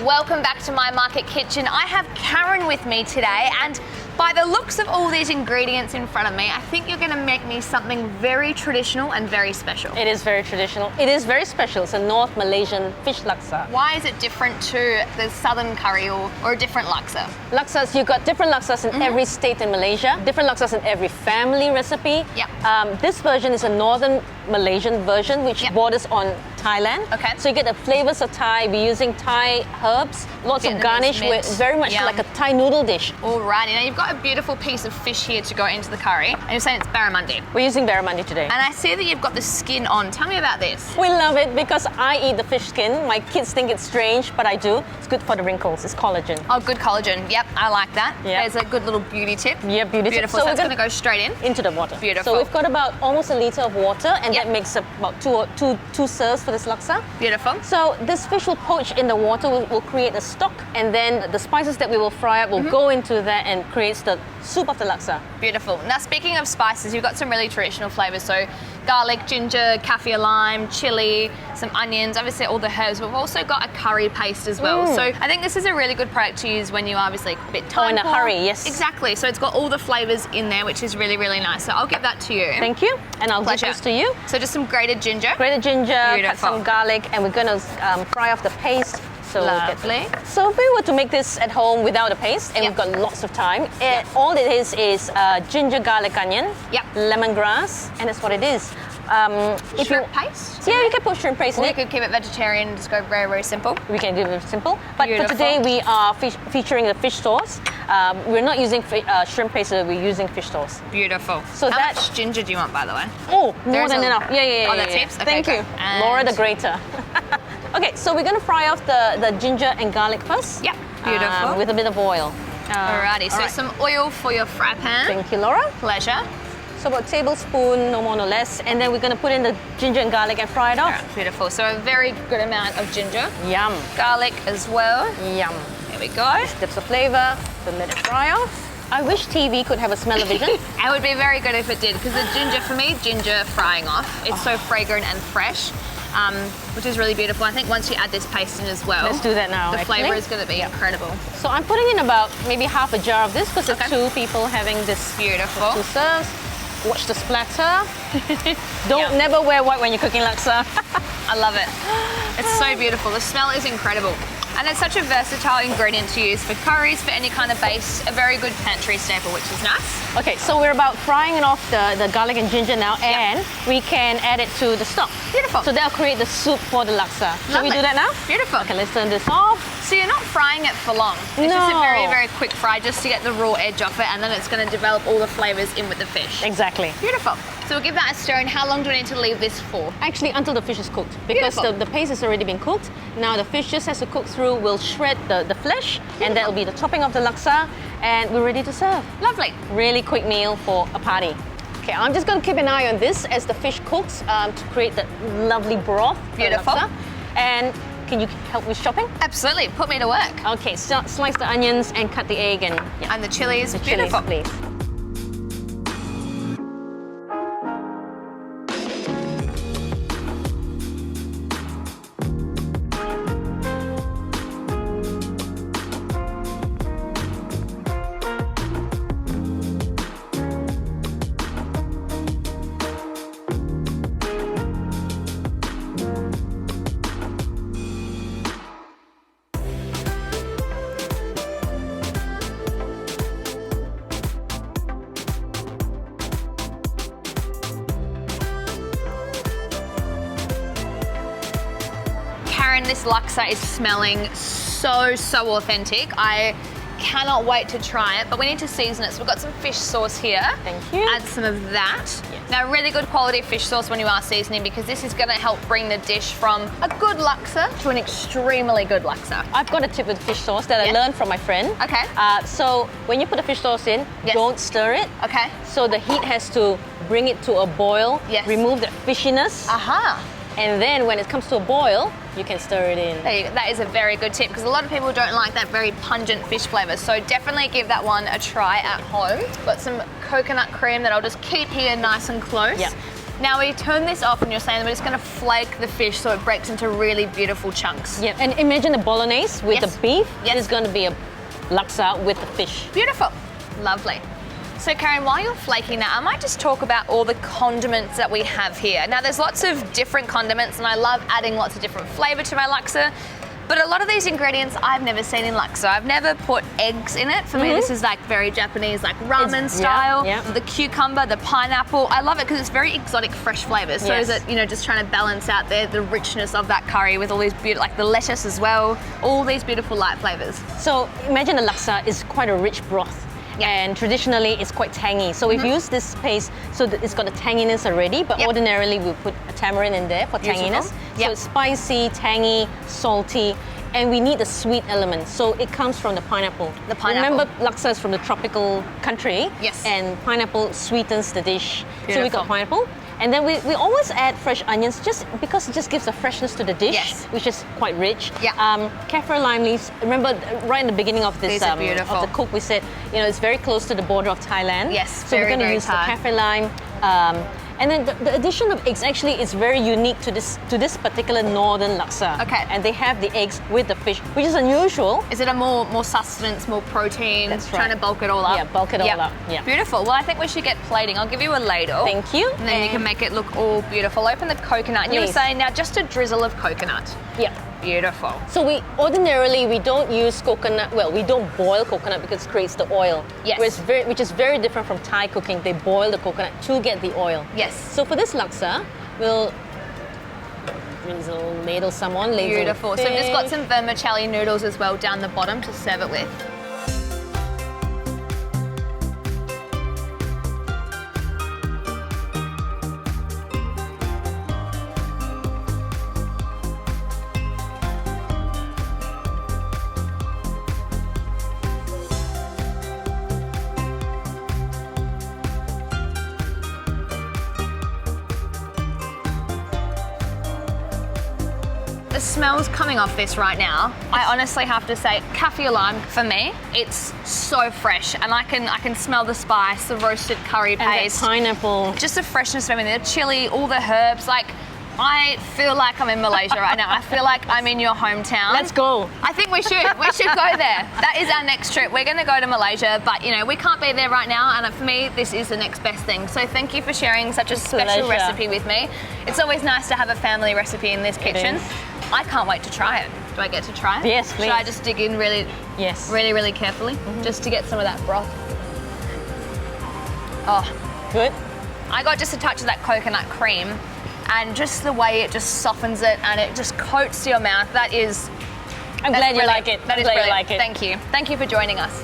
welcome back to My Market Kitchen. I have Karen with me today, and by the looks of all these ingredients in front of me, I think you're going to make me something very traditional and very special. It is very traditional. It is very special. It's a North Malaysian fish laksa. Why is it different to the southern curry or a different laksa? Laksas, you've got different laksas in every state in Malaysia, different laksas in every family recipe. Yep. This version is a Northern Malaysian version, which borders on Thailand. Okay. So you get the flavors of Thai. We're using Thai herbs, lots of Vietnamese garnish, mint. with very much like a Thai noodle dish. Alrighty, now you've got a beautiful piece of fish here to go into the curry, and you're saying it's barramundi. We're using barramundi today. And I see that you've got the skin on. Tell me about this. We love it because I eat the fish skin. My kids think it's strange, but I do. It's good for the wrinkles. It's collagen. Oh, good collagen. Yep, I like that. Yep. There's a good little beauty tip. Yeah, beauty tip. Beautiful. So it's going to go straight in? Into the water. Beautiful. So we've got about almost a litre of water, and that makes about two serves for this laksa. Beautiful. So this fish will poach in the water, will create a stock, and then the spices that we will fry up will go into that and creates the soup of the laksa. Beautiful. Now, speaking of spices, you've got some really traditional flavors. So garlic, ginger, kaffir lime, chili, some onions, obviously all the herbs. But we've also got a curry paste as well. So I think this is a really good product to use when you're obviously a bit time in a poor. hurry, yes. Exactly. So it's got all the flavors in there, which is really, really nice. So I'll give that to you. Thank you. And I'll give Pleasure. this to you. So just some grated ginger. Grated ginger, cut Beautiful. some garlic, and we're going to fry off the paste. So Lovely. So if we were to make this at home without a paste, and we've got lots of time, all it is ginger, garlic, onion, lemongrass, and that's what it is. If shrimp paste? Yeah, you can put shrimp paste in Or you it. could keep it vegetarian and just go very, very simple. We can do it simple. But Beautiful. for today, we are featuring the fish sauce. We're not using shrimp paste, we're using fish sauce. Beautiful. So How that- much ginger do you want, by the way? Oh, more There's than a- enough. Yeah. Oh, that's heaps? Okay, Thank great. you. And- Laura the grater. Okay, so we're going to fry off the ginger and garlic first. Yep, beautiful. With a bit of oil. Alrighty, so some oil for your fry pan. Thank you, Laura. Pleasure. So about a tablespoon, no more, no less. And then we're going to put in the ginger and garlic and fry it off. Alright, beautiful. So a very good amount of ginger. Yum. Garlic as well. Yum. There we go. Dips of flavor, so let it fry off. I wish TV could have a smell-o-vision. It would be very good if it did, because the ginger, for me, ginger frying off, it's so fragrant and fresh, which is really beautiful. I think once you add this paste in as well, Let's do that now, the actually. flavour is going to be incredible. So I'm putting in about maybe half a jar of this because there's two people having this. Beautiful. Two serves. Watch the splatter. Never wear white when you're cooking laksa. I love it. It's so beautiful. The smell is incredible. And it's such a versatile ingredient to use for curries, for any kind of base. A very good pantry staple, which is nice. Okay, so we're about frying off the garlic and ginger now, and we can add it to the stock. Beautiful. So that'll create the soup for the laksa. Shall we do that now? Beautiful. Okay, let's turn this off. So you're not frying it for long. It's just a very, very quick fry just to get the raw edge off it, and then it's going to develop all the flavours in with the fish. Exactly. Beautiful. So we'll give that a stir, and how long do we need to leave this for? Actually, until the fish is cooked, because the paste has already been cooked. Now the fish just has to cook through. We'll shred the flesh, and that will be the topping of the laksa, and we're ready to serve. Lovely. Really quick meal for a party. Okay, I'm just going to keep an eye on this as the fish cooks to create that lovely broth. Beautiful. For the laksa. And can you help with chopping? Absolutely. Put me to work. Okay, so slice the onions and cut the egg and And the chilies. the Beautiful. chilies, please. Karen, this laksa is smelling so authentic. I cannot wait to try it, but we need to season it. So we've got some fish sauce here. Thank you. Add some of that. Yes. Now, really good quality fish sauce when you are seasoning, because this is going to help bring the dish from a good laksa to an extremely good laksa. I've got a tip with fish sauce that I learned from my friend. Okay. So when you put the fish sauce in, don't stir it. Okay. So the heat has to bring it to a boil, remove the fishiness, Aha. and then when it comes to a boil, you can stir it in. There you go. That is a very good tip, because a lot of people don't like that very pungent fish flavour. So definitely give that one a try at home. Got some coconut cream that I'll just keep here nice and close. Yeah. Now we turn this off and you're saying that we're just going to flake the fish so it breaks into really beautiful chunks. Yeah, and imagine the bolognese with Yes. the beef. Yes. It's going to be a laksa with the fish. Beautiful. Lovely. So Karen, while you're flaking that, I might just talk about all the condiments that we have here. Now there's lots of different condiments and I love adding lots of different flavour to my laksa, but a lot of these ingredients I've never seen in laksa. I've never put eggs in it. For me, this is like very Japanese, like ramen style. yeah. The cucumber, the pineapple. I love it because it's very exotic, fresh flavours. So Yes. is it, you know, just trying to balance out the richness of that curry with all these beautiful, like the lettuce as well, all these beautiful light flavours. So imagine the laksa is quite a rich broth. Yeah. And traditionally it's quite tangy. So we've used this paste so that it's got a tanginess already, but Yep. ordinarily we put a tamarind in there for Beautiful. tanginess. Yep. So it's spicy, tangy, salty, and we need the sweet element. So it comes from the pineapple. The pineapple. Remember, laksa is from the tropical country. Yes. And pineapple sweetens the dish. So we Beautiful. got pineapple. And then we always add fresh onions just because it just gives a freshness to the dish, Yes. which is quite rich. Yeah. Kaffir lime leaves. Remember, right in the beginning of this These are beautiful. of the cook, we said, you know, it's very close to the border of Thailand. Yes, so we're very, going to very use Thai. the kaffir lime. And then the addition of eggs actually is very unique to this particular northern laksa. Okay. And they have the eggs with the fish, which is unusual. Is it a more sustenance, more protein? That's right. Trying to bulk it all up. Yeah, bulk it all Yep. up, yeah. Beautiful. Well, I think we should get plating. I'll give you a ladle. Thank you. And then you can make it look all beautiful. Open the coconut. And you were Please. saying now just a drizzle of coconut. Yeah. Beautiful. So we don't use coconut. Well, we don't boil coconut because it creates the oil. Yes. Which is very different from Thai cooking. They boil the coconut to get the oil. Yes. So for this laksa, we'll ladle some on. Ladle Beautiful. So we've just got some vermicelli noodles as well down the bottom to serve it with. The smells coming off this right now, I honestly have to say, kaffir lime for me, it's so fresh, and I can smell the spice, the roasted curry and that paste, pineapple. just the freshness of everything, the chili, all the herbs. Like, I feel like I'm in Malaysia right now. I feel like I'm in your hometown. Let's go. I think we should. We should go there. That is our next trip. We're going to go to Malaysia, but you know we can't be there right now. And for me, this is the next best thing. So thank you for sharing such a special Pleasure. recipe with me. It's always nice to have a family recipe in this kitchen. is. I can't wait to try it. Do I get to try it? Yes, Should I please. just dig in really, Yes. really carefully, just to get some of that broth? Oh. Good. I got just a touch of that coconut cream, and just the way it just softens it and it just coats your mouth. I'm glad you like it. That I'm is glad brilliant. you like it. Thank you. Thank you for joining us.